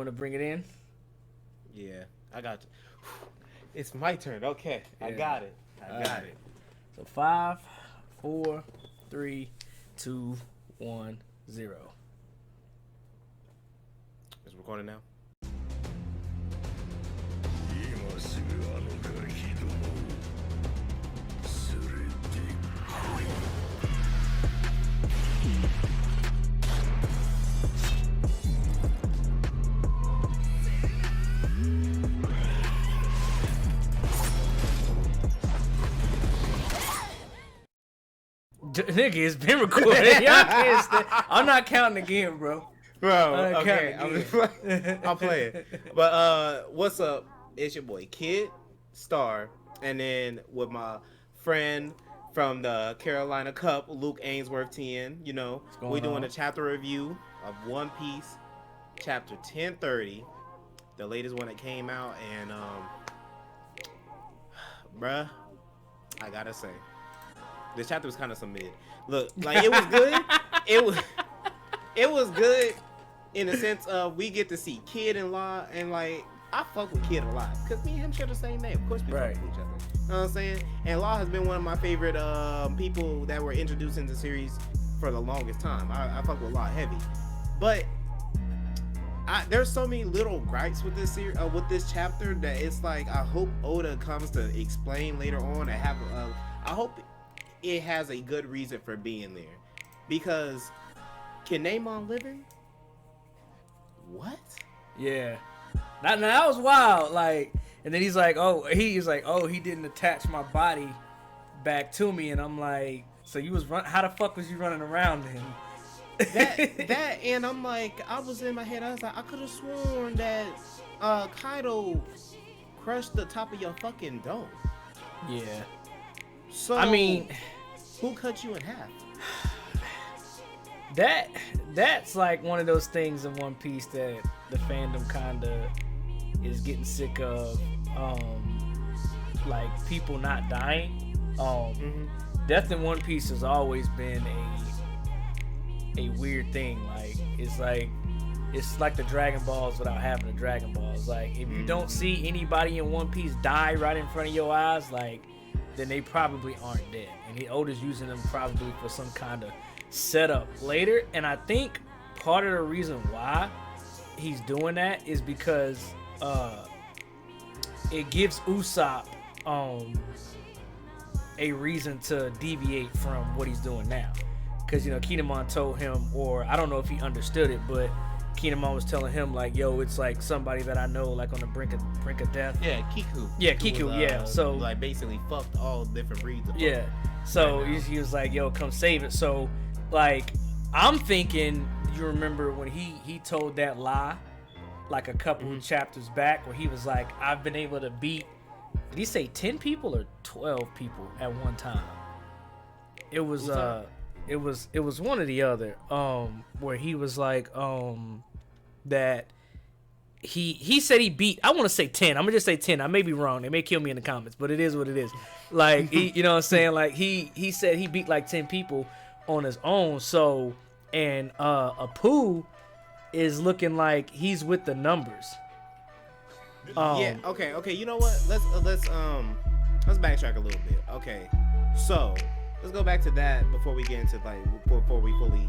want to bring it in? Yeah, I got you. It's my turn. Okay, yeah. I got it. I got it. So 5, 4, 3, 2, 1, 0. It's recording now. Nigga, it's been recorded. Y'all can't I'm not counting again, bro. Bro, okay, I'll play it. But what's up? It's your boy Kid Star, and then with my friend from the Carolina Cup, Luke Ainsworth 10. You know, we're doing a chapter review of One Piece, chapter 1030, the latest one that came out, and bruh, I gotta say, this chapter was kind of some mid. Look, like it was good. It was good in the sense of we get to see Kid and Law, and like I fuck with Kid a lot because me and him share the same name. Of course, we fuck with each other. You know what I'm saying? And Law has been one of my favorite people that were introduced in the series for the longest time. I fuck with Law heavy, but there's so many little gripes with this series, with this chapter that it's like I hope Oda comes to explain later on and have. I hope it has a good reason for being there, because can Namon living? What? Yeah, that was wild. Like, and then he's like, he didn't attach my body back to me, and I'm like, so you was how the fuck was you running around then? that and I'm like, I was in my head, I was like, I could have sworn that Kaido crushed the top of your fucking dome. Yeah. So I mean, who cut you in half? That's like one of those things in One Piece that the fandom kinda is getting sick of. Like people not dying. Death in One Piece has always been a weird thing. Like it's like the Dragon Balls without having the Dragon Balls. Like if you don't see anybody in One Piece die right in front of your eyes, like then they probably aren't dead. And Oda's using them probably for some kind of setup later. And I think part of the reason why he's doing that is because it gives Usopp a reason to deviate from what he's doing now. Because, you know, Kinemon told him, or I don't know if he understood it, but Kinemon was telling him, like, yo, it's like somebody that I know, like, on the brink of death. Yeah, Kiku. Yeah, Kiku, yeah. So, like, basically fucked all different breeds of yeah. So, he was like, yo, come save it. So, like, I'm thinking, you remember when he told that lie, like, a couple of chapters back, where he was like, I've been able to beat, did he say 10 people or 12 people at one time? It was, It was one or the other, where he was like, that he said he beat, I want to say 10. I'm gonna just say 10. I may be wrong. They may kill me in the comments, but it is what it is. Like, you know what I'm saying? Like he said he beat like 10 people on his own. So, and Apu is looking like he's with the numbers. Yeah. Okay. You know what? Let's backtrack a little bit. Okay. So let's go back to that before we get into before we fully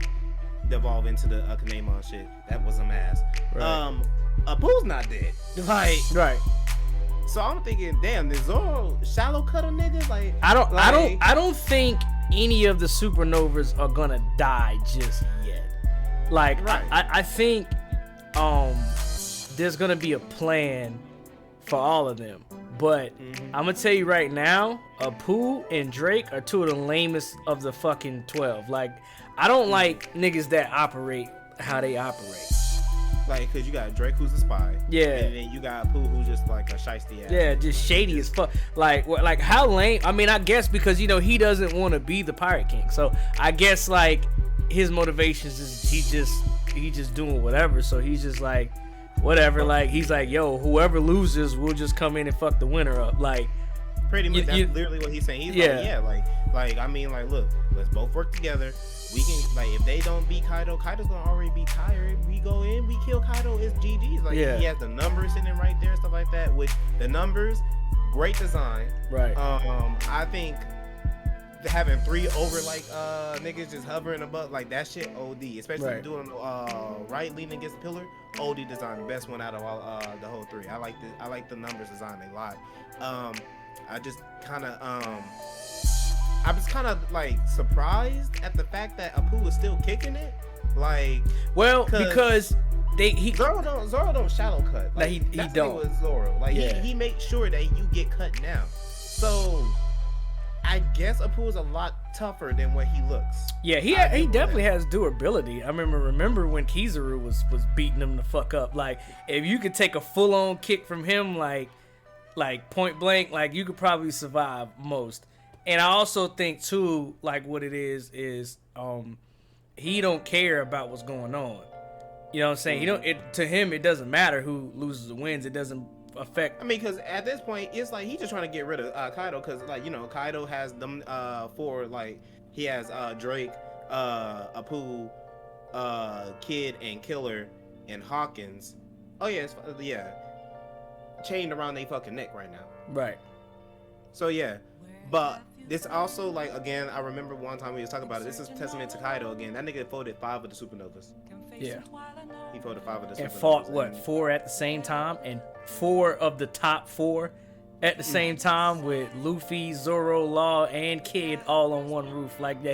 devolve into the Kinemon shit. That was some ass. Right. Apu's not dead. Like, right. So I'm thinking, damn, did Zoro shallow cut a nigga? Like, I don't think any of the supernovas are gonna die just yet. Like, right. I think there's gonna be a plan for all of them. But I'm gonna tell you right now, Apu and Drake are two of the lamest of the fucking 12. Like, I don't like niggas that operate how they operate. Like, cause you got Drake who's a spy. Yeah. And then you got Apu who's just like a shiesty ass. Yeah, just shady as fuck. Like how lame? I mean, I guess because, you know, he doesn't want to be the Pirate King. So I guess like his motivations is he just doing whatever. So he's just like, whatever, like he's like, yo, whoever loses, we'll just come in and fuck the winner up. Like, pretty much, that's literally what he's saying. He's like, yeah, like I mean, like, look, let's both work together. we can like if they don't beat Kaido, Kaido's gonna already be tired. We go in, we kill Kaido, it's GG's. Like Yeah. he has the numbers sitting right there, stuff like that. With the numbers, great design. Right. I think having 3 over like niggas just hovering above like that shit OD, especially Right. doing right leaning against the pillar. OD design, the best one out of all the whole 3. I like the numbers design a lot. I just kind of I was kind of like surprised at the fact that Apu was still kicking it. Like, Well, 'cause because Zoro don't shadow cut. Like, he that's don't. With Zoro. Like Yeah. he makes sure that you get cut down. So I guess Apu is a lot tougher than what he looks. Yeah, he definitely has durability. I remember when Kizaru was beating him the fuck up. Like, if you could take a full on kick from him, like point blank, like you could probably survive most. And I also think too, like what it is he don't care about what's going on. You know what I'm saying? To him it doesn't matter who loses or wins. It doesn't affect. I mean, because at this point, it's like he's just trying to get rid of Kaido, because like Kaido has them 4, like he has Drake, Apu, Kid, and Killer, and Hawkins. Oh yeah, chained around their fucking neck right now. Right. So yeah, but this also like again, I remember one time we was talking about it. This is testament to Kaido again. That nigga folded 5 of the supernovas. Yeah. He folded 5 of the supernovas. And fought what 4 at the same time, and 4 of the top 4 at the same time with Luffy, Zoro, Law, and Kid all on one roof. Like yeah,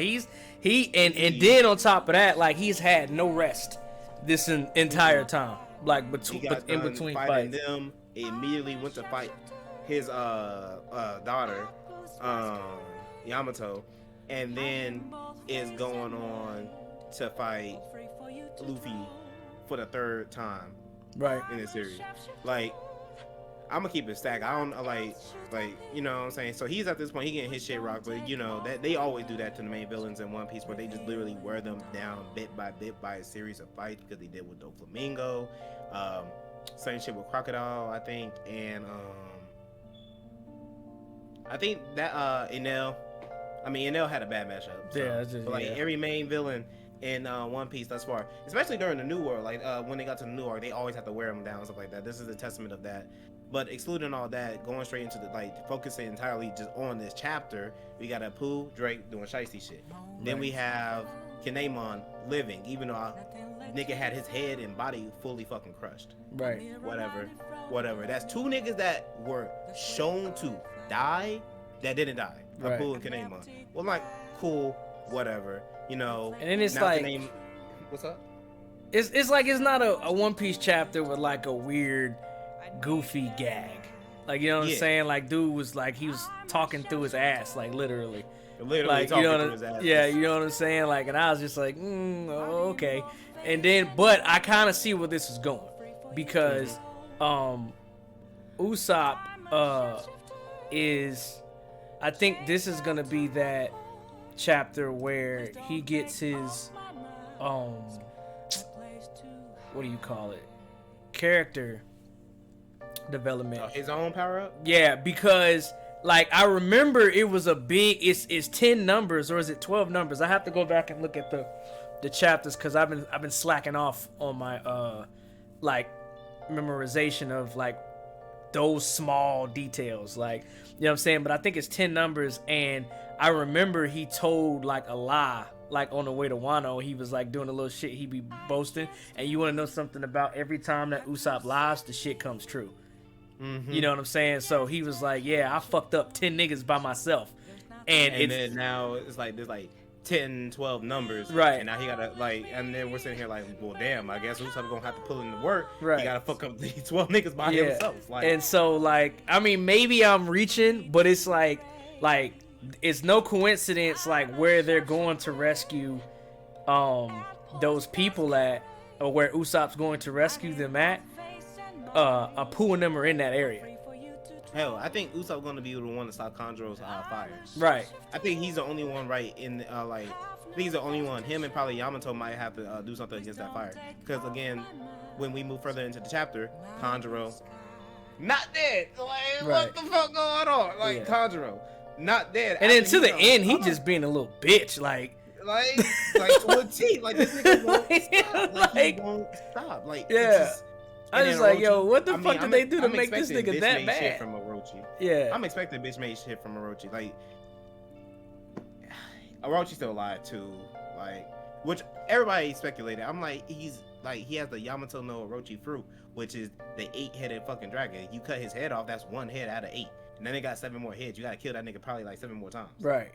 and then on top of that, like he's had no rest this entire time. Like in between fighting fights. them, he immediately went to fight his daughter, Yamato, and then is going on to fight Luffy for the 3rd time Right. in this series. Like, I'm gonna keep it stacked. I don't like you know what I'm saying. So he's at this point, he getting his shit rocked, but that they always do that to the main villains in One Piece, where they just literally wear them down bit by bit by a series of fights, because they did with Doflamingo, same shit with Crocodile, I think, and I think that Enel had a bad matchup. So, Yeah, it's just, like yeah. every main villain in One Piece thus far, especially during the New World, like when they got to the New Arc, they always have to wear them down and stuff like that. This is a testament of that. But excluding all that, going straight into the focusing entirely just on this chapter, we got Apu, Drake doing shiesty shit. Then we have Kinemon living, even though nigga had his head and body fully fucking crushed. Right. Whatever. That's 2 niggas that were shown to die that didn't die. Right. Apu and Kinemon. Well, like, cool, whatever. And then it's now like what's up? it's like it's not a One Piece chapter with like a weird goofy gag. Like, you know what I'm saying? Like, dude was like, he was talking through his ass, like literally like, talking you know through his ass. yeah, you know what I'm saying? Like, and I was just like, okay. And then, but I kind of see where this is going, because Usopp is, I think this is gonna be that chapter where he gets his what do you call it, character development. His own power up. Yeah, because like I remember it was a big, it's 10 numbers, or is it 12 numbers? I have to go back and look at the chapters, because I've been slacking off on my like memorization of like those small details, like, you know what I'm saying? But I think it's 10 numbers, and I remember he told like a lie, like on the way to Wano. He was like doing a little shit he be boasting, and you want to know something about every time that Usopp lies, the shit comes true. You know what I'm saying? So he was like, yeah, I fucked up 10 niggas by myself, and then now it's like there's like 10, 12 numbers, right? And now he gotta like, and then we're sitting here like, well, damn, I guess Usopp gonna have to pull in the work. Right. He gotta fuck up the 12 niggas by himself. Like, and so like, I mean, maybe I'm reaching, but it's like it's no coincidence like where they're going to rescue those people at, or where Usopp's going to rescue them at. Apu and them are in that area. Hell, I think Usopp gonna be the one to stop Kanjuro's fire. Right. I think he's the only one right in like. I think he's the only one. Him and probably Yamato might have to do something against that fire. Because again, when we move further into the chapter, Kanjuro not dead. Like, what the fuck going on? Like, Kanjuro not dead. And then to the end, he just being a little bitch. Like like to a T. Like this nigga won't stop. Like he won't stop. Like yeah. I was like, yo, what the fuck did they do to I'm make this nigga that bad? Shit from Orochi. Yeah. I'm expecting bitch made shit from Orochi. Like Orochi's still alive too. Like, which everybody speculated. I'm like, he has the Yamato no Orochi fruit, which is the 8-headed fucking dragon. You cut his head off, that's 1 head out of 8. And then they got 7 more heads. You gotta kill that nigga probably like 7 more times. Right.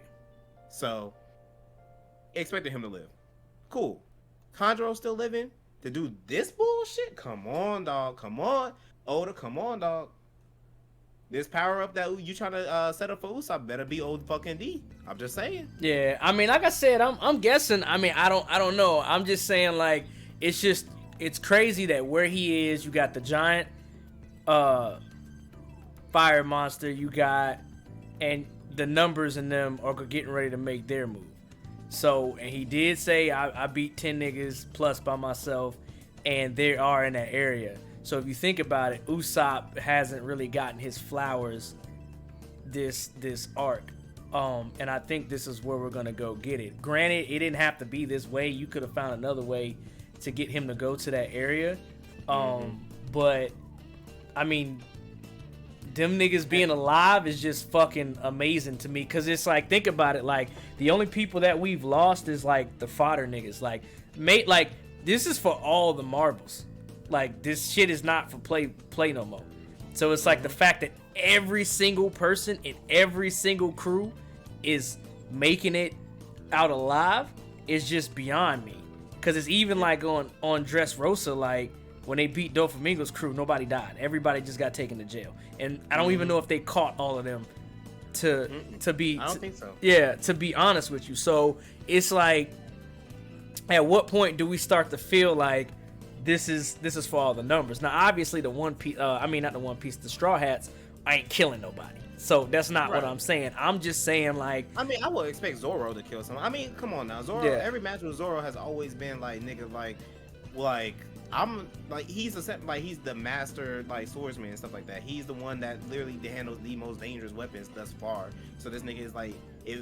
So, expected him to live. Cool. Kanjuro still living? To do this bullshit? Come on, dog. Come on. Oda, come on, dog. This power up that you trying to set up for Usopp better be old fucking D. I'm just saying. Yeah, I mean, like I said, I'm guessing. I mean, I don't know. I'm just saying, like, it's crazy that where he is, you got the giant fire monster, you got, and the numbers in them are getting ready to make their move. So, and he did say, I beat 10 niggas plus by myself, and they are in that area. So if you think about it, Usopp hasn't really gotten his flowers this arc. And I think this is where we're going to go get it. Granted, it didn't have to be this way. You could have found another way to get him to go to that area. But, I mean, them niggas being alive is just fucking amazing to me. Because it's like, think about it. Like, the only people that we've lost is, like, the fodder niggas. Like, mate, like, this is for all the marbles. Like, this shit is not for play no more. So it's like the fact that every single person in every single crew is making it out alive is just beyond me. Because it's even like on Dressrosa, like when they beat Doflamingo's crew, nobody died. Everybody just got taken to jail. And I don't even know if they caught all of them to be... I don't think so. Yeah, to be honest with you. So it's like, at what point do we start to feel like this is for all the numbers? Now, obviously, the One Piece, the Straw Hats ain't killing nobody. So that's not what I'm saying. I'm just saying, like, I mean, I would expect Zoro to kill someone. I mean, come on now, Zoro. Yeah. Every match with Zoro has always been like, nigga, like I'm like he's the master like swordsman and stuff like that. He's the one that literally handles the most dangerous weapons thus far. So this nigga is like,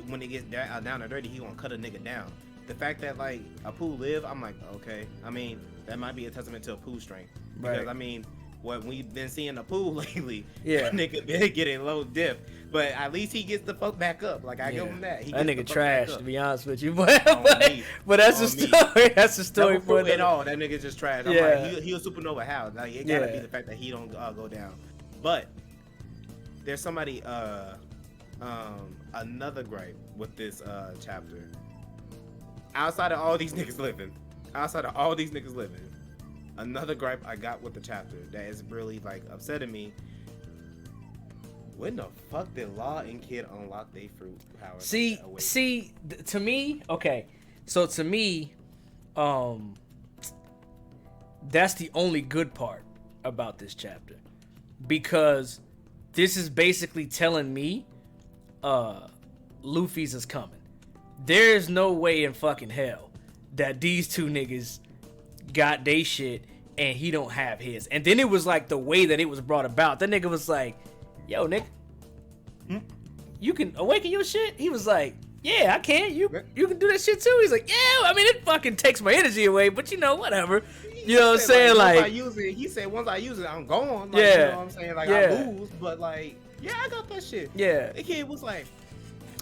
when it gets down to dirty, he gonna cut a nigga down. The fact that like Apu live, I'm like, okay. I mean, that might be a testament to Apu's strength. Because I mean, what we've been seeing Apu lately, nigga been getting low dip. But at least he gets the fuck back up. Like, I give him that. That nigga trash, to be honest with you. But that's a story. That's a story for it. At all. That nigga just trash. I'm like, he was supernova how? Like, it gotta be the fact that he don't go down. But there's somebody another gripe with this chapter. Outside of all these niggas living, another gripe I got with the chapter that is really like upsetting me. When the fuck did Law and Kid unlock their fruit power? To me, okay. So to me, that's the only good part about this chapter, because this is basically telling me, Luffy's is coming. There is no way in fucking hell that these two niggas got they shit and he don't have his. And then it was like the way that it was brought about. That nigga was like, yo, nigga, you can awaken your shit? He was like, yeah, I can. You can do that shit too. He's like, yeah, I mean, it fucking takes my energy away, but you know, whatever. You know what I'm saying? Like, he said, once I use it, I'm gone. Like, you know what I'm saying? Like, I lose, but like, yeah, I got that shit. Yeah. The kid was like,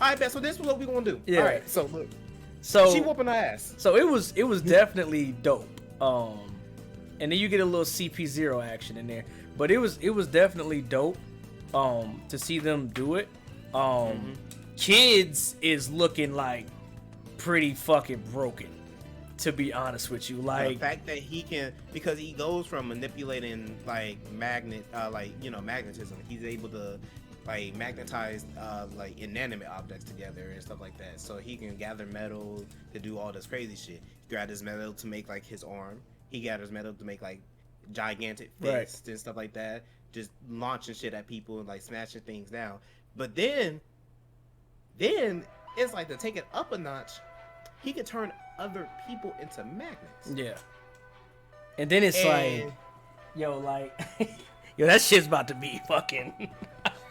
all right, bet. So this is what we gonna do. Yeah. All right. So look. So she whooping her ass. So it was definitely dope. And then you get a little CP0 action in there, but it was definitely dope. To see them do it. Kids is looking like pretty fucking broken, to be honest with you. Like, the fact that he can, because he goes from manipulating like magnetism, he's able to like magnetize like inanimate objects together and stuff like that. So he can gather metal to do all this crazy shit. He gathers metal to make like his arm. He gathers metal to make like gigantic fists and stuff like that. Just launching shit at people and like smashing things down. But then it's like, to take it up a notch, he can turn other people into magnets. Yeah. And then it's like, yo, that shit's about to be fucking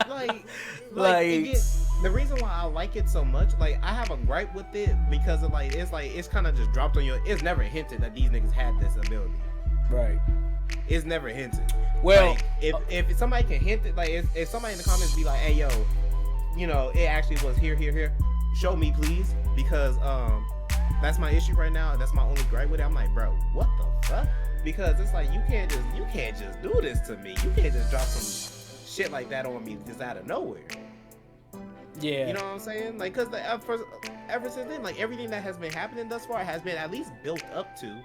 like the reason why I like it so much, like I have a gripe with it because of it's kind of just dropped on you. It's never hinted that these niggas had this ability. Right. It's never hinted. Well, like, if somebody can hint it, like if somebody in the comments be like, hey yo, it actually was here, show me please, because that's my issue right now. That's my only gripe with it. I'm like, bro, what the fuck? Because it's like you can't just do this to me. You can't just drop some shit like that on me just out of nowhere. Yeah. You know what I'm saying? Like, cause ever since then, like everything that has been happening thus far has been at least built up to.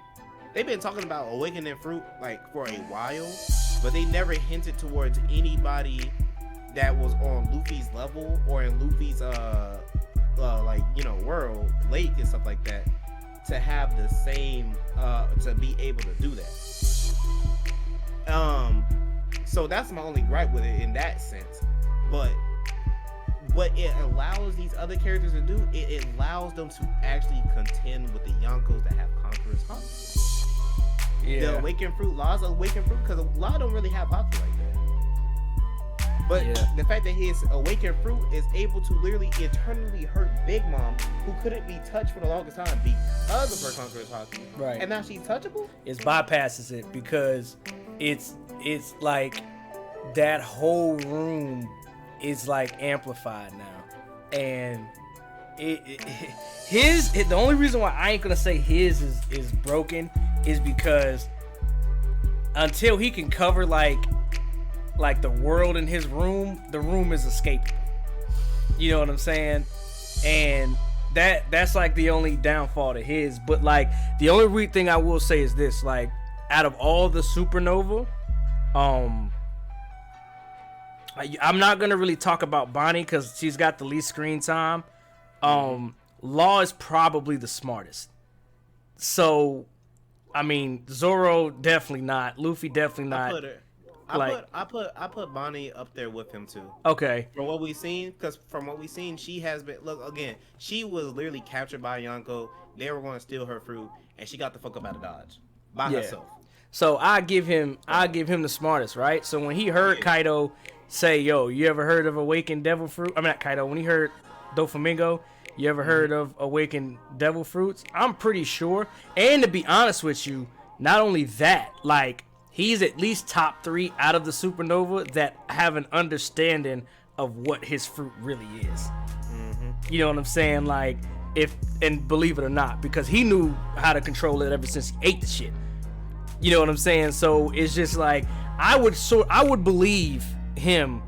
They've been talking about awakening fruit like for a while, but they never hinted towards anybody that was on Luffy's level or in Luffy's world, lake and stuff like that, to have the same to be able to do that. So that's my only gripe with it in that sense. But what it allows these other characters to do, it allows them to actually contend with the Yonkos that have Conqueror's Haki. Yeah. The Awakened Fruit, Law's Awakened Fruit, because Law don't really have Haki like that. But the fact that his Awakened Fruit is able to literally eternally hurt Big Mom, who couldn't be touched for the longest time because of her Conqueror's Haki. Right. And now she's touchable? It bypasses it because it's like that whole room is like amplified now. And the only reason why I ain't gonna say his is broken is because until he can cover like the world in his room, the room is escapable. You know what I'm saying? And that's like the only downfall to his. But like the only thing I will say is this: like out of all the Supernova, I'm not gonna really talk about Bonnie because she's got the least screen time. Law is probably the smartest. So, I mean, Zoro definitely not. Luffy definitely not. I put Bonnie up there with him too. Okay. From what we've seen, she has been. Look again. She was literally captured by Yonko. They were going to steal her fruit, and she got the fuck up out of Dodge by herself. So I give him the smartest, right? So when he heard Kaido say, "Yo, you ever heard of Awakened Devil Fruit?" I mean, not Kaido. When he heard Doflamingo, you ever heard of Awakened Devil Fruits? I'm pretty sure. And to be honest with you, not only that, like he's at least top 3 out of the Supernova that have an understanding of what his fruit really is. Mm-hmm. You know what I'm saying? Like and believe it or not, because he knew how to control it ever since he ate the shit. You know what I'm saying? So it's just like I would believe him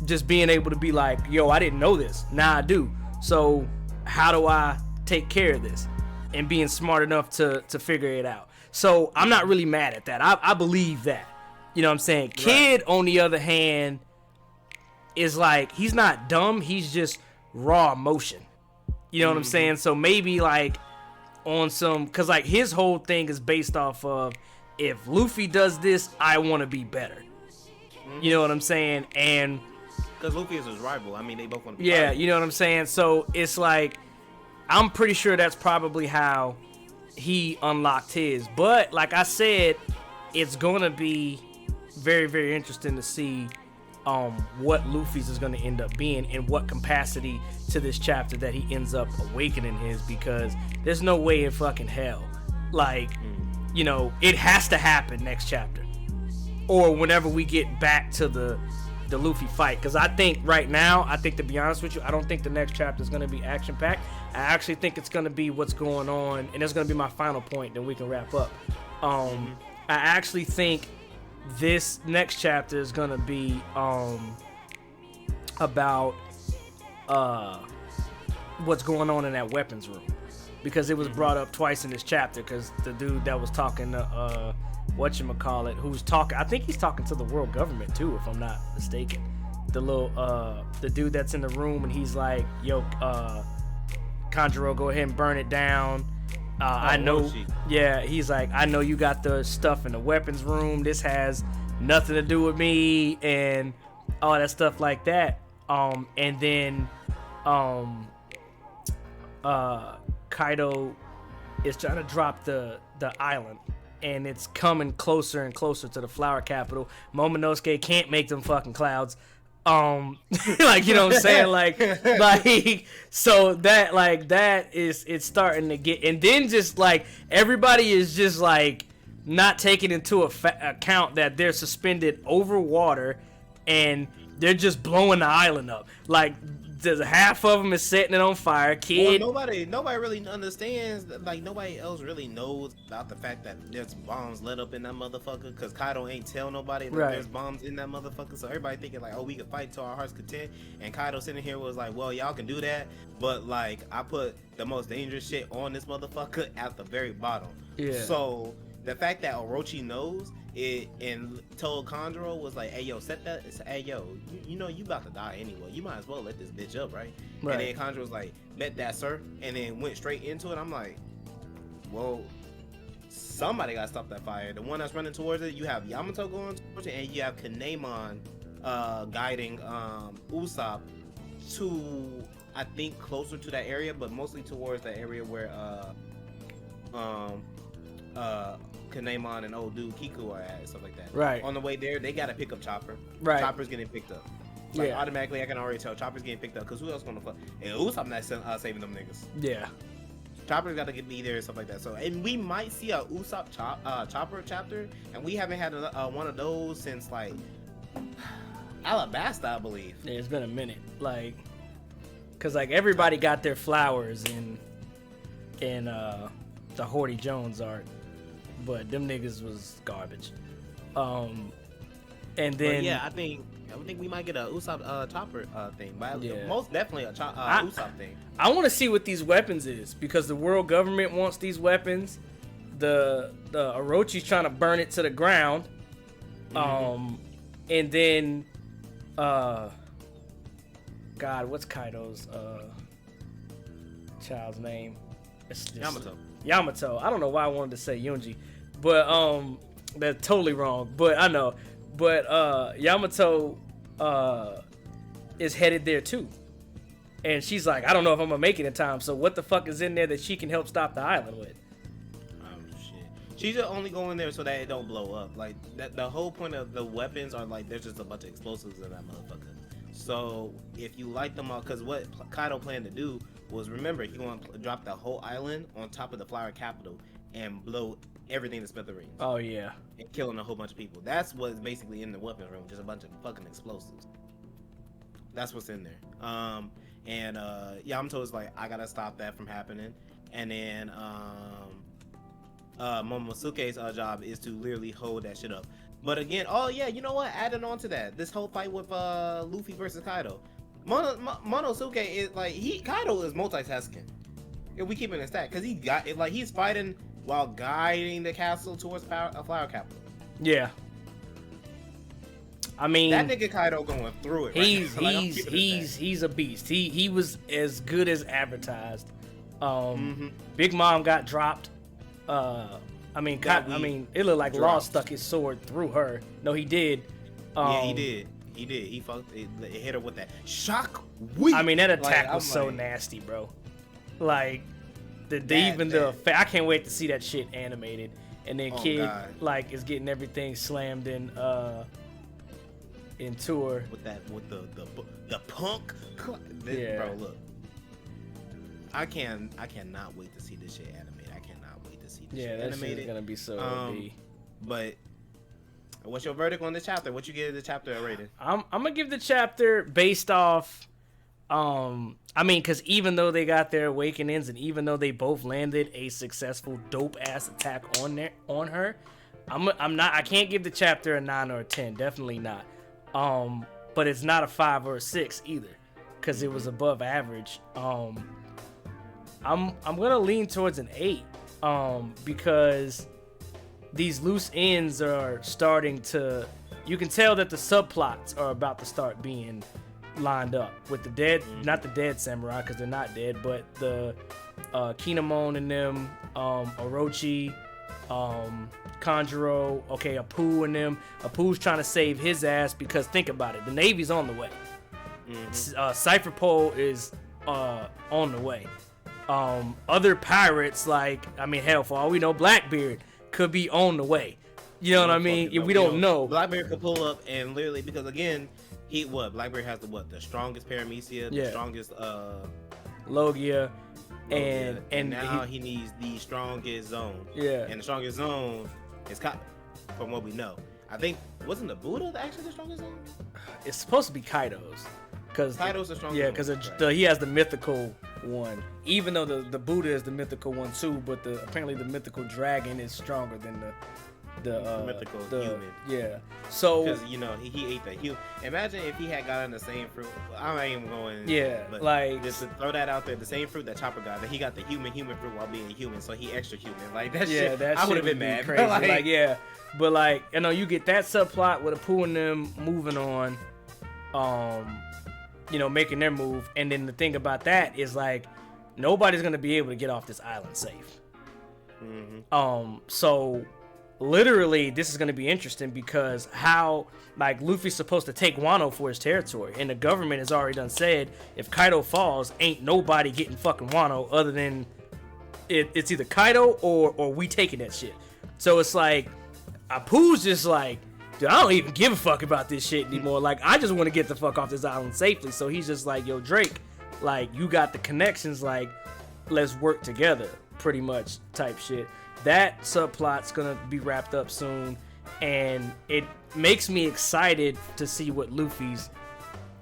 just being able to be like, yo, I didn't know this. Now I do. So how do I take care of this? And being smart enough to figure it out. So I'm not really mad at that. I believe that. You know what I'm saying? Right. Kid, on the other hand, is like, he's not dumb. He's just raw emotion. You know what I'm saying? So maybe like on some, because like his whole thing is based off of, if Luffy does this, I want to be better. You know what I'm saying? And because Luffy is his rival. I mean, they both want to be rivals. rivals. You know what I'm saying? So it's like, I'm pretty sure that's probably how he unlocked his. But like I said, it's going to be very, very interesting to see what Luffy's is going to end up being, in what capacity to this chapter that he ends up awakening his, because there's no way in fucking hell. Like, you know, it has to happen next chapter. Or whenever we get back to the Luffy fight. Because I think right now, to be honest with you, I don't think the next chapter is going to be action-packed. I actually think it's going to be what's going on, and it's going to be my final point, then we can wrap up. I actually think this next chapter is going to be about what's going on in that weapons room. Because it was brought up twice in this chapter, because the dude that was talking to whatchamacallit, who's talking, I think he's talking to the world government too, if I'm not mistaken. The dude that's in the room, and he's like, yo, Kanjuro, go ahead and burn it down. I know, he's like, I know you got the stuff in the weapons room. This has nothing to do with me, and all that stuff like that. And then Kaido is trying to drop the island, and it's coming closer and closer to the flower capital. Momonosuke can't make them fucking clouds. Like, you know what I'm saying? Like, so that, like, that is, it's starting to get, and then just, like, everybody is just, like, not taking into account that they're suspended over water, and they're just blowing the island up. Like, there's half of them is setting it on fire. Kid. Well, nobody really understands. Like, nobody else really knows about the fact that there's bombs lit up in that motherfucker. Cause Kaido ain't tell nobody that there's bombs in that motherfucker. So everybody thinking like, oh, we can fight to our heart's content. And Kaido sitting here was like, well, y'all can do that, but like, I put the most dangerous shit on this motherfucker at the very bottom. Yeah. So the fact that Orochi knows it and told Kanjuro was like, hey yo, set that. Hey yo, you know you about to die anyway. You might as well let this bitch up, right? And then Kanjuro was like, bet that, sir, and then went straight into it. I'm like, well, somebody got to stop that fire. The one that's running towards it, you have Yamato going towards it, and you have Kinemon guiding Usopp to, I think, closer to that area, but mostly towards that area where Kinemon and old dude Kiku are at, stuff like that. Right. On the way there, they gotta pick up Chopper. Right. Chopper's getting picked up. Like, automatically, I can already tell Chopper's getting picked up, because who else gonna fuck? And Usopp not saving them niggas. Yeah. Chopper's gotta be there and stuff like that. So, and we might see a Usopp Chopper chapter, and we haven't had one of those since like Alabasta, I believe. Yeah, it's been a minute. Like, cause like everybody got their flowers in the Horty Jones art, but them niggas was garbage. And then but yeah, I think we might get a Usopp Chopper thing, but most definitely a Usopp thing. I want to see what these weapons is, because the world government wants these weapons. The Orochi's trying to burn it to the ground. And then God, what's Kaido's child's name? Yamato. I don't know why I wanted to say Yunji, but that's totally wrong. But I know. But Yamato is headed there too, and she's like, I don't know if I'm gonna make it in time. So what the fuck is in there that she can help stop the island with? Shit. She's just only going there so that it don't blow up. Like that, the whole point of the weapons are like there's just a bunch of explosives in that motherfucker. So if you light them up, because what Kaido planned to do was, remember, he want to drop the whole island on top of the Flower Capital and blow everything to smithereens. Oh yeah. And killing a whole bunch of people. That's what's basically in the weapon room, just a bunch of fucking explosives. That's what's in there. And Yamato is like, I gotta stop that from happening. And then Momosuke's job is to literally hold that shit up. But again, oh yeah, you know what? Adding on to that, this whole fight with Luffy versus Kaido, Momosuke is like, Kaido is multitasking. If we keep it in stat, because he got it, like he's fighting while guiding the castle towards a Flower Capital. Yeah. I mean, that nigga Kaido going through it. He's a beast. He was as good as advertised. Big Mom got dropped. I mean, it looked like Law stuck his sword through her. No, he did. Yeah, he did. He fucked it, hit her with that shock week. I mean, that attack was so nasty, bro. Like, I can't wait to see that shit animated. And then Kid like is getting everything slammed in tour with the punk. Yeah, bro, look. I cannot wait to see this shit animated. I cannot wait to see this shit animated. Yeah, that shit is gonna be so OP. But what's your verdict on this chapter? What you give the chapter a rating? I'm gonna give the chapter based off I mean, because even though they got their awakenings and even though they both landed a successful dope ass attack on her, I can't give the chapter a 9 or a 10, definitely not. But it's not a 5 or a 6 either, because it was above average. I'm gonna lean towards an 8, because these loose ends are starting to, you can tell that the subplots are about to start being lined up with the dead, not the dead samurai, because they're not dead, but the Kinemon and them, Orochi, Kanjuro, okay, Apu and them. Apu's trying to save his ass, because think about it, the Navy's on the way. Cypher Pole is on the way. Other pirates, like, I mean, hell, for all we know, Blackbeard could be on the way. You know what I mean? We don't know. Blackbeard could pull up and literally, because again, Blackbeard has the strongest paramecia, Yeah. the strongest Logia, and and now he needs the strongest zone. Yeah. And the strongest zone is from what we know. I think wasn't the Buddha actually the strongest zone? it's supposed to be Kaido's, because Kaido's the strongest. yeah, because he has the mythical one. Even though the Buddha is the mythical one too, but apparently the mythical dragon is stronger than the mythical human. Yeah. So because he ate the human. Imagine if he had gotten the same fruit. I'm not even going. Yeah, but like just to throw that out there, the same fruit that Chopper got, that he got the human fruit while being human, so he extra human. Like that yeah, shit. that I shit would have been mad. crazy. Like, yeah, but like you get that subplot with Apu and them moving on, making their move, and then the thing about that is like nobody's gonna be able to get off this island safe. Mm-hmm. So literally this is going to be interesting because how like Luffy's supposed to take Wano for his territory, and the government has already done said if Kaido falls, ain't nobody getting fucking Wano other than it's either Kaido or we taking that shit. So it's like Apu's just like, dude, I don't even give a fuck about this shit anymore. Like, I just want to get the fuck off this island safely. So he's just like, yo, Drake, like, you got the connections, like, let's work together, pretty much type shit. That subplot's gonna be wrapped up soon, and it makes me excited to see what Luffy's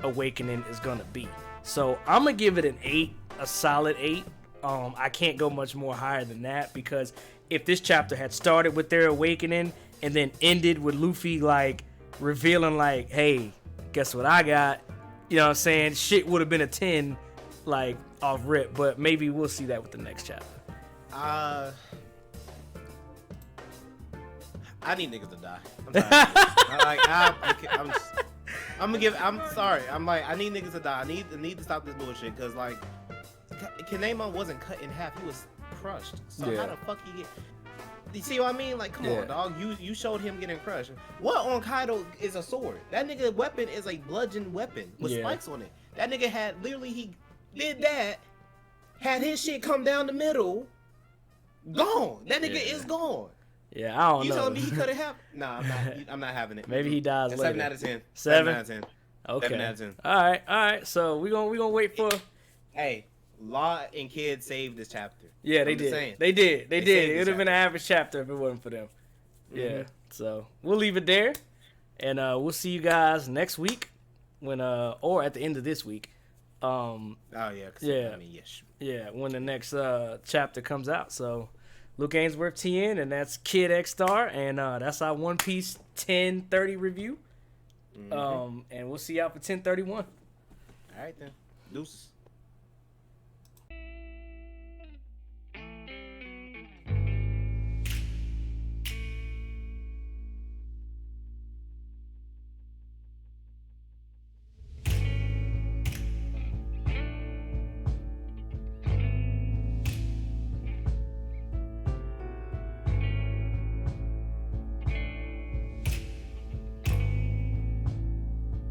awakening is gonna be. So I'm gonna give it an 8, a solid 8. I can't go much more higher than that, because if this chapter had started with their awakening and then ended with Luffy like revealing like, hey, guess what I got, you know what I'm saying, shit would have been a 10 like off rip. But maybe we'll see that with the next chapter. I need niggas to die. I'm tired. I'm sorry. I'm like, I need niggas to die. I need to stop this bullshit, because like Kanema wasn't cut in half. He was crushed. So how the fuck he get? You see what I mean? Like, come on, dog. You showed him getting crushed. What on Kaido is a sword? That nigga weapon is a bludgeon weapon with spikes on it. That nigga had literally, he did that, had his shit come down the middle, gone. That nigga is gone. Yeah, I don't know. You telling me he cut it half? Nah, I'm not having it. Maybe he dies later. 7 out of 10. 7 out of 10. Okay. 7 out of 10. All right. So we gonna wait for. Hey, Law and Kid saved this chapter. Yeah, they did. They did. It would have been an average chapter if it wasn't for them. Yeah. Mm-hmm. So we'll leave it there, and we'll see you guys next week, when or at the end of this week. Oh yeah. Yeah. I mean, yes. Yeah, when the next chapter comes out. So Luke Ainsworth TN, and that's Kid X Star, and that's our One Piece 1030 review. Mm-hmm. And we'll see y'all for 1031. All right then. Deuces.